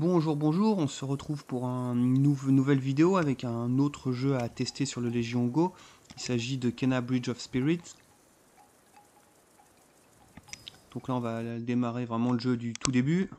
Bonjour, bonjour, on se retrouve pour une nouvelle vidéo avec un autre jeu à tester sur le Légion Go. Il s'agit de Kena Bridge of Spirits. Donc là on va démarrer vraiment le jeu du tout début.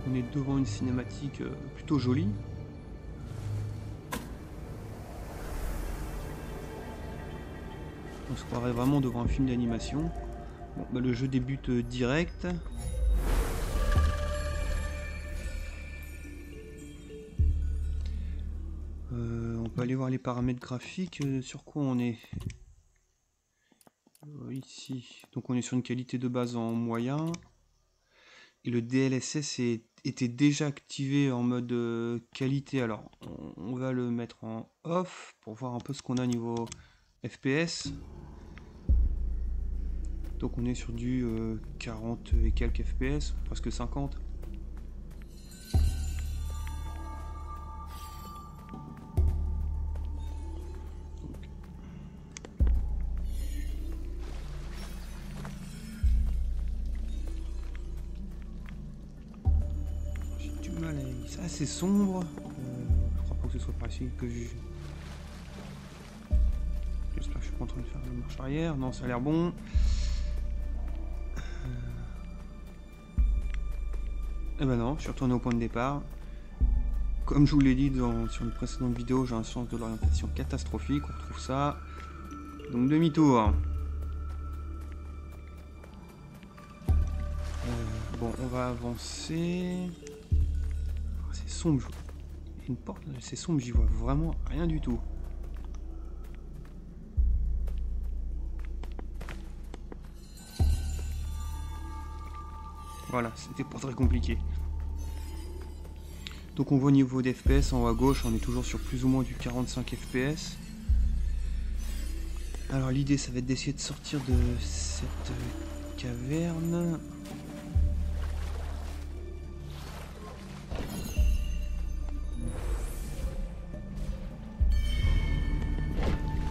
On est devant une cinématique plutôt jolie. On se croirait vraiment devant un film d'animation. Bon, bah, le jeu débute direct. On peut aller voir les paramètres graphiques. Sur quoi on est ici. Donc on est sur une qualité de base en moyen. Et le DLSS était déjà activé en mode qualité. Alors on va le mettre en off pour voir un peu ce qu'on a niveau FPS. Donc on est sur du 40 et quelques FPS, presque 50. C'est assez sombre. Je crois pas que ce soit par ici que je... J'espère que je suis pas en train de faire une marche arrière. Non, ça a l'air bon. Eh ben non, je suis retourné au point de départ. Comme je vous l'ai dit sur une précédente vidéo, j'ai un sens de l'orientation catastrophique. On retrouve ça. Donc demi-tour. Bon, on va avancer. C'est sombre. Il y a une porte, c'est sombre, j'y vois vraiment rien du tout. Voilà, c'était pas très compliqué. Donc on voit au niveau des FPS en haut à gauche, on est toujours sur plus ou moins du 45 FPS. Alors l'idée ça va être d'essayer de sortir de cette caverne.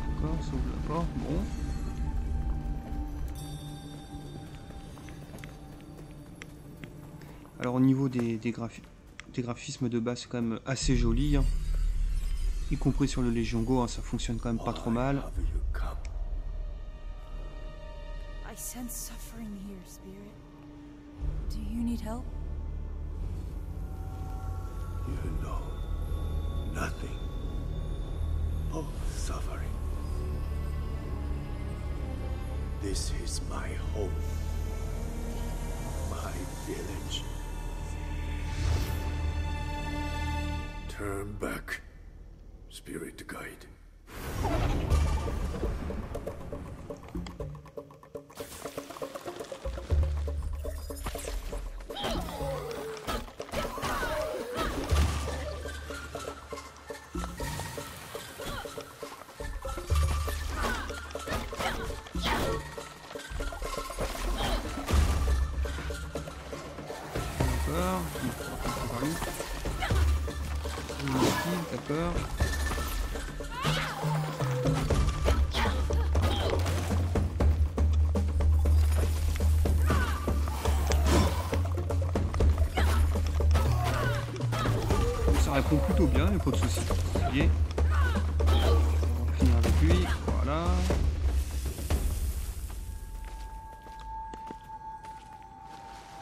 D'accord, ça ouvre la porte, bon. Alors au niveau des graphismes de base, c'est quand même assez joli, hein. Y compris sur le Légion Go, hein, ça fonctionne quand même pas trop mal. I sense suffering here, Spirit. Do you need help? You know nothing of suffering. This is my home, my village. Turn back, Spirit Guide. D'accord. Ça répond plutôt bien, il n'y a pas de soucis particuliers. On va finir avec lui, voilà.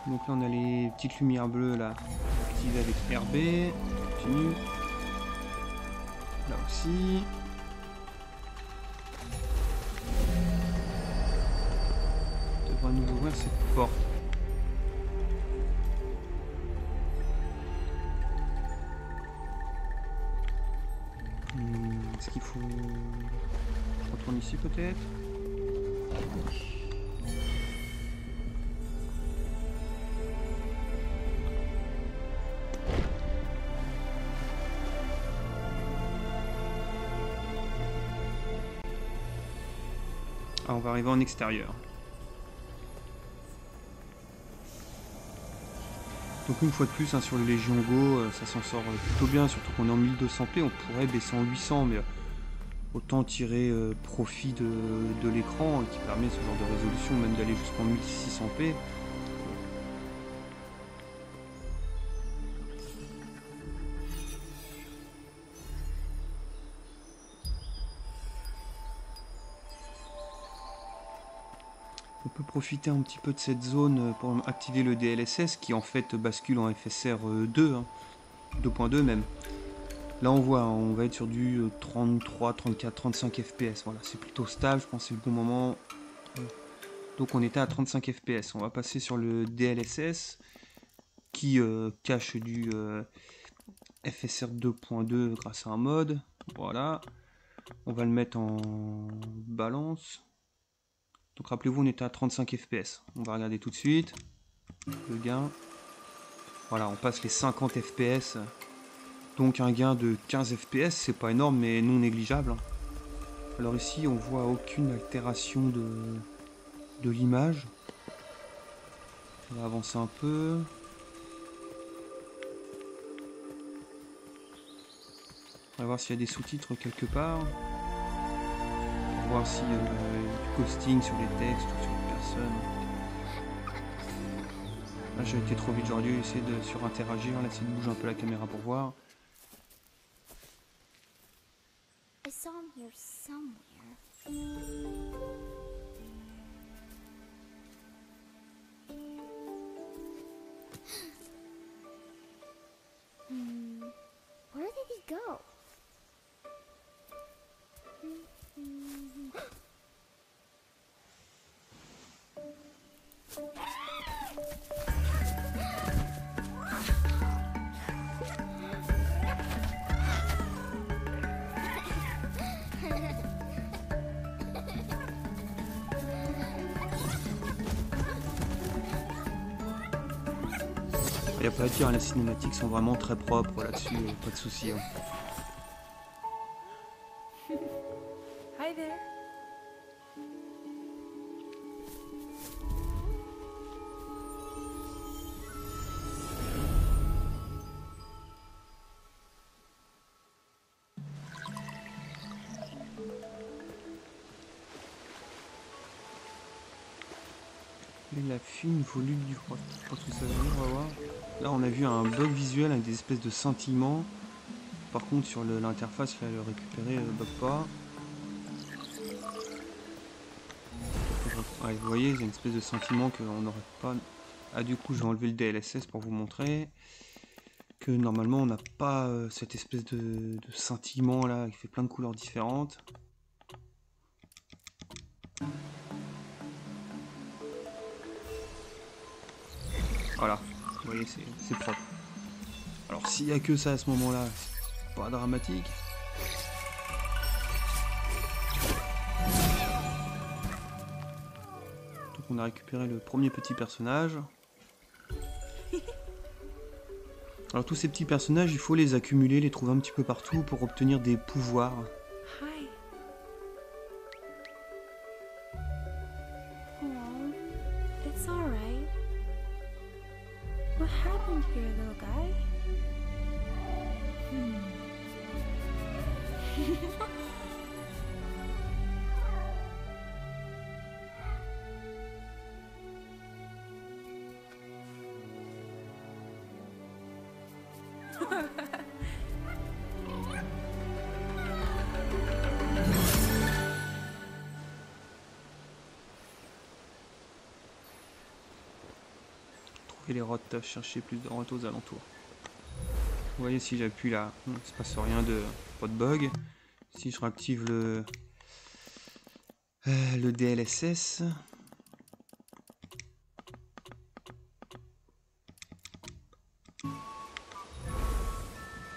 Donc là on a les petites lumières bleues là, activées avec RB. Continue. Là aussi. On devrait nous ouvrir cette porte. Je retourne ici peut-être. Ah, on va arriver en extérieur. Donc une fois de plus, hein, sur le Légion Go, ça s'en sort plutôt bien, surtout qu'on est en 1200p, on pourrait baisser en 800, mais autant tirer profit de l'écran qui permet ce genre de résolution, même d'aller jusqu'en 1600p. On peut profiter un petit peu de cette zone pour activer le DLSS qui en fait bascule en FSR 2, hein, 2.2 même. Là on voit, on va être sur du 33, 34, 35 FPS, voilà, c'est plutôt stable, je pense que c'est le bon moment. Donc on était à 35 FPS, on va passer sur le DLSS qui cache du FSR 2.2 grâce à un mode, voilà. On va le mettre en balance. Donc rappelez-vous, on était à 35 FPS. On va regarder tout de suite le gain. Voilà, on passe les 50 FPS. Donc un gain de 15 FPS, c'est pas énorme mais non négligeable. Alors ici, on voit aucune altération de l'image. On va avancer un peu. On va voir s'il y a des sous-titres quelque part. Pour voir s'il y a du ghosting sur les textes ou sur les personnes. Là j'ai été trop vite, j'aurais dû essayer de surinteragir, là essayer de bouger un peu la caméra pour voir. I saw him here somewhere. Where did he go? Il n'y a pas à dire, les cinématiques sont vraiment très propres là-dessus, pas de soucis. Hein. Hi there. La fine volute du roi. Je pense que ça va venir, on va voir. Là, on a vu un bug visuel avec des espèces de scintillements. Par contre, sur l'interface, là, le récupérer bug pas. Ouais, vous voyez, il y a une espèce de scintillement qu'on n'aurait pas. Ah, du coup, je vais enlever le DLSS pour vous montrer que normalement, on n'a pas cette espèce de scintillement là qui fait plein de couleurs différentes. Voilà, vous voyez, c'est propre. Alors s'il n'y a que ça à ce moment-là, c'est pas dramatique. Donc on a récupéré le premier petit personnage. Alors tous ces petits personnages, il faut les accumuler, les trouver un petit peu partout pour obtenir des pouvoirs. Hi. Oh, it's alright. What happened here, little guy? Trouver les rottes, chercher plus de rottes aux alentours. Vous voyez, si j'appuie là, il ne se passe rien pas de bug. Si je réactive le DLSS,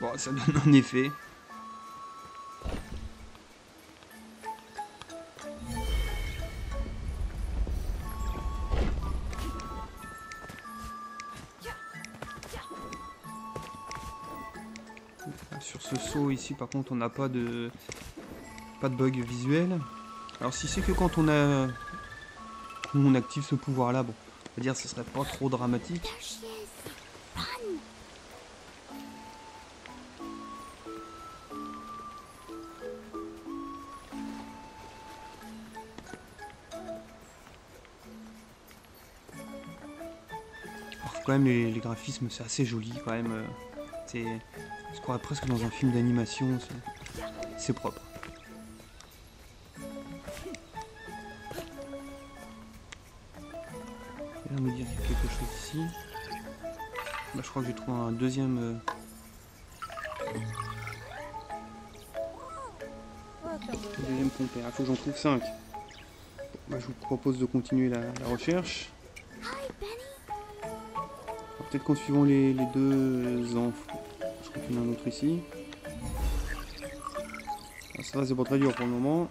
bon, ça donne un effet. sur ce saut ici, par contre, on n'a pas de bug visuel. Alors si c'est que quand on active ce pouvoir-là, bon, on va dire que ce serait pas trop dramatique. There she is. Run. Alors, quand même, les graphismes, c'est assez joli, quand même. On se croirait presque dans un film d'animation, c'est propre. Et là, me dire qu'il y a quelque chose ici. Bah, je crois que j'ai trouvé un deuxième... deuxième compère. Il faut que j'en trouve 5. Bah, je vous propose de continuer la recherche. Hi, Benny. Alors, peut-être qu'en suivant les deux enfants. Je crois qu'il y en a un autre ici. Alors, ça va, c'est pas très dur pour le moment.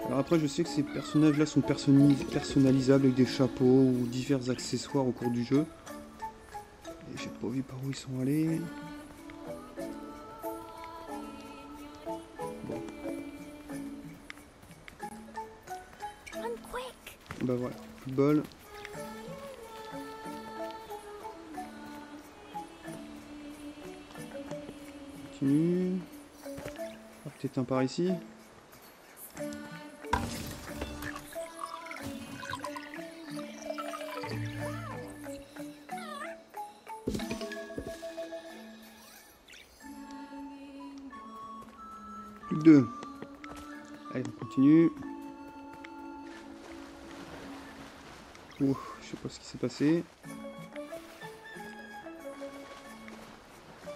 Alors après, je sais que ces personnages-là sont personnalisables avec des chapeaux ou divers accessoires au cours du jeu. Et j'ai pas vu par où ils sont allés. Bon, Run quick. bah voilà, plus de bol. Continue. Ah, peut-être un par ici. Plus que 2. Allez, on continue. Ouh, je sais pas ce qui s'est passé.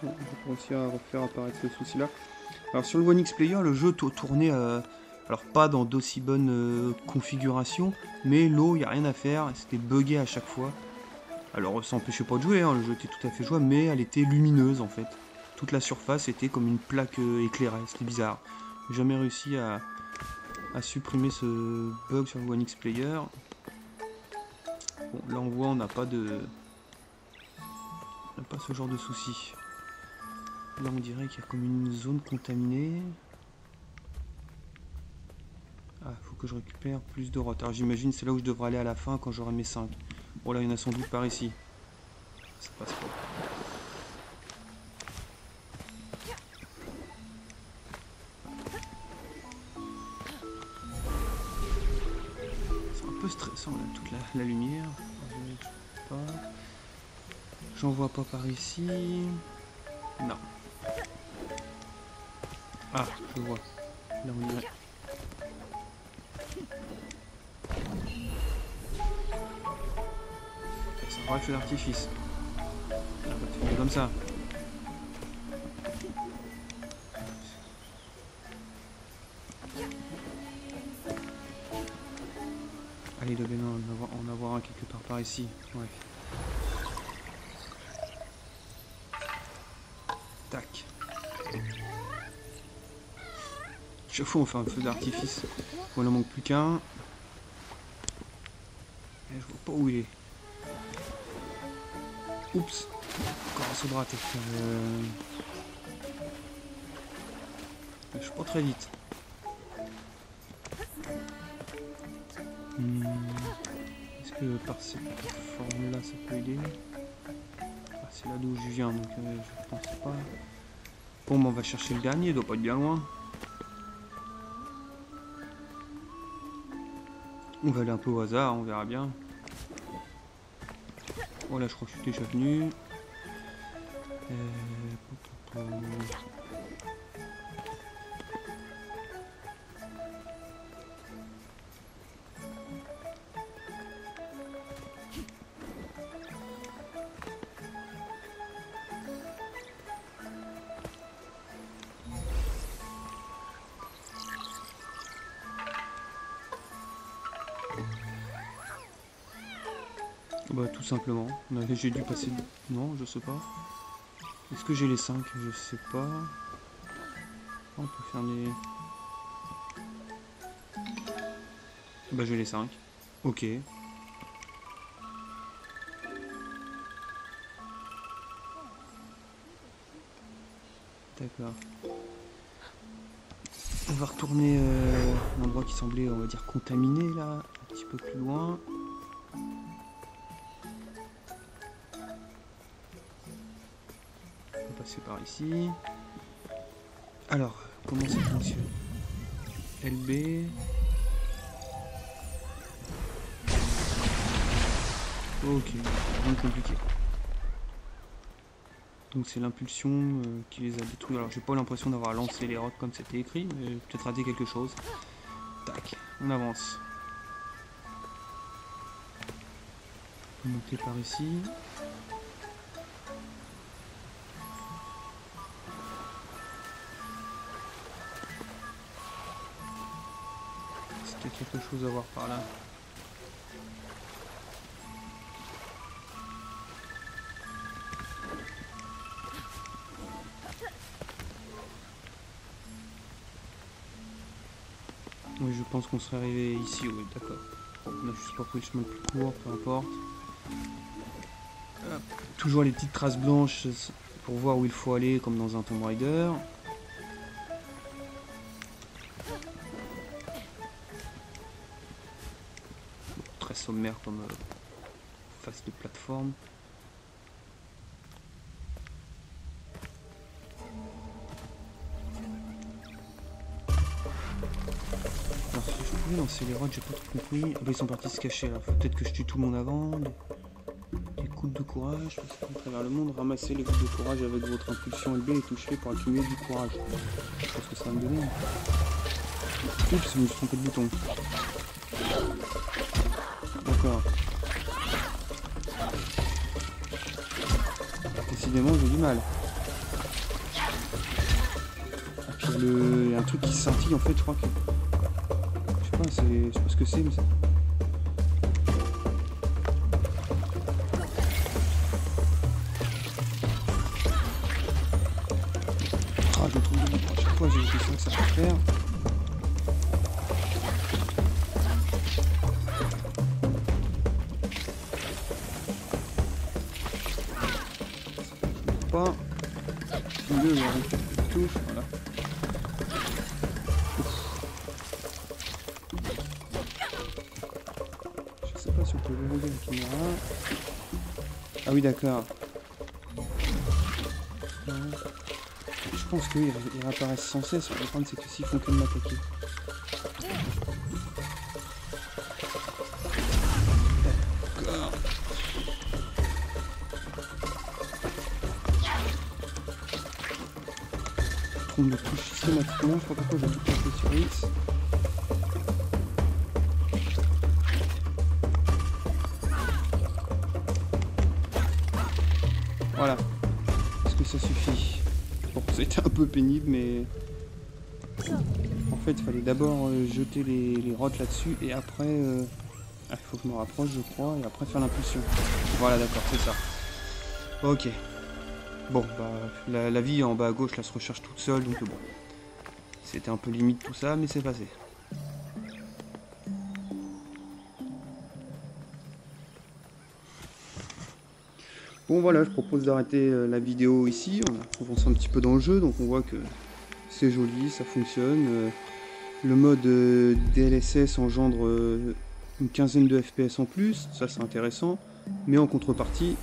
Bon, je vais réussir à refaire apparaître ce souci-là. Alors sur le One X Player, le jeu tournait, alors pas dans d'aussi bonnes configurations, mais l'eau, il n'y a rien à faire, c'était buggé à chaque fois. Alors ça n'empêchait pas de jouer, hein, le jeu était tout à fait jouable, mais elle était lumineuse en fait. Toute la surface était comme une plaque éclairée, c'était bizarre. J'ai jamais réussi à supprimer ce bug sur le One X Player. Bon, là on voit, on n'a pas ce genre de souci. Là on dirait qu'il y a comme une zone contaminée. Ah, faut que je récupère plus de rottes. Alors j'imagine c'est là où je devrais aller à la fin quand j'aurai mes 5. Bon là il y en a sans doute par ici. Ça passe pas. C'est un peu stressant là, toute la lumière. J'en vois pas par ici. Non. Ah, je vois. Là on dirait. C'est un vrai feu d'artifice. On va te faire comme ça. Allez, il devait en avoir un quelque part par ici. Ouais. Tac. Chaque fois on fait un feu d'artifice. Bon, il en manque plus qu'un. Et je vois pas où il est. Oups. Encore un saut de raté. Je suis pas très vite. Est-ce que par cette plateforme là ça peut aider? Ah, c'est là d'où je viens donc je pense pas. Bon, on va chercher le dernier, il doit pas être bien loin. On va aller un peu au hasard, on verra bien. Voilà, je crois que je suis déjà venu. Bah tout simplement. J'ai dû passer... Non, je sais pas. Est-ce que j'ai les 5? Je sais pas. On peut faire les... Bah j'ai les 5. Ok. D'accord. On va retourner l'endroit qui semblait, on va dire, contaminé, là, un petit peu plus loin. On va passer par ici. Alors, comment ça fonctionne? LB. Ok, rien de compliqué. Donc c'est l'impulsion qui les a détruits. Alors j'ai pas l'impression d'avoir lancé les rocs comme c'était écrit, mais j'ai peut-être raté quelque chose. Tac, on avance. On va monter par ici. C'était quelque chose à voir par là. Oui, je pense qu'on serait arrivé ici, oui, d'accord. On a juste pas pris le chemin le plus court, peu importe. Hop. Toujours les petites traces blanches pour voir où il faut aller, comme dans un Tomb Raider. Très sommaire comme face de plateforme. Alors si je pouvais lancer les rods, j'ai pas trop compris. Ah bah ils sont partis se cacher là, faut peut-être que je tue tout le monde avant. Des gouttes de courage, passer à travers le monde, ramassez les gouttes de courage avec votre impulsion LB et touchez pour accumuler du courage. Je pense que ça va me donner. Oups, je me suis trompé de bouton. D'accord. Décidément j'ai du mal. Ah, puis il y a un truc qui scintille en fait, je crois que... Je sais pas ce que c'est, mais ça... Ah, je trouve des bouts. À chaque fois, j'ai l'impression que ça peut faire. Pas. Mieux, il y a une touche, voilà. Je sais pas si on peut regarder la caméra. Ah oui, d'accord. Je pense qu'ils réapparaissent sans cesse. Le problème, c'est que s'ils font que de m'attaquer. D'accord. Je trompe de touche systématiquement. Je sais pas pourquoi j'ai tout tapé sur X. Voilà. Est-ce que ça suffit? Bon, c'était un peu pénible, mais... En fait, il fallait d'abord jeter les rods là-dessus, et après... il faut que je me rapproche, je crois, et après faire l'impulsion. Voilà, d'accord, c'est ça. Ok. Bon, bah, la vie en bas à gauche, là, se recherche toute seule, donc bon. C'était un peu limite tout ça, mais c'est passé. Bon voilà, je propose d'arrêter la vidéo ici, on avance un petit peu dans le jeu, donc on voit que c'est joli, ça fonctionne. Le mode DLSS engendre une quinzaine de FPS en plus, ça c'est intéressant, mais en contrepartie,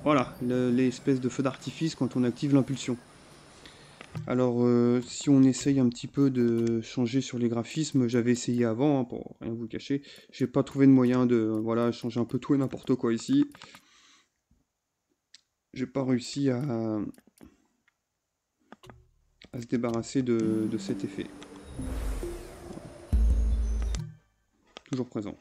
voilà, l'espèce de feu d'artifice quand on active l'impulsion. Alors si on essaye un petit peu de changer sur les graphismes, j'avais essayé avant, hein, pour rien vous cacher, j'ai pas trouvé de moyen de voilà, changer un peu tout et n'importe quoi ici. J'ai pas réussi à se débarrasser de cet effet. Toujours présent.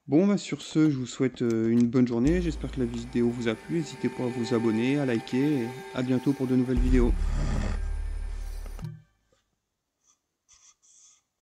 Bon, bah sur ce, je vous souhaite une bonne journée. J'espère que la vidéo vous a plu. N'hésitez pas à vous abonner, à liker. Et à bientôt pour de nouvelles vidéos.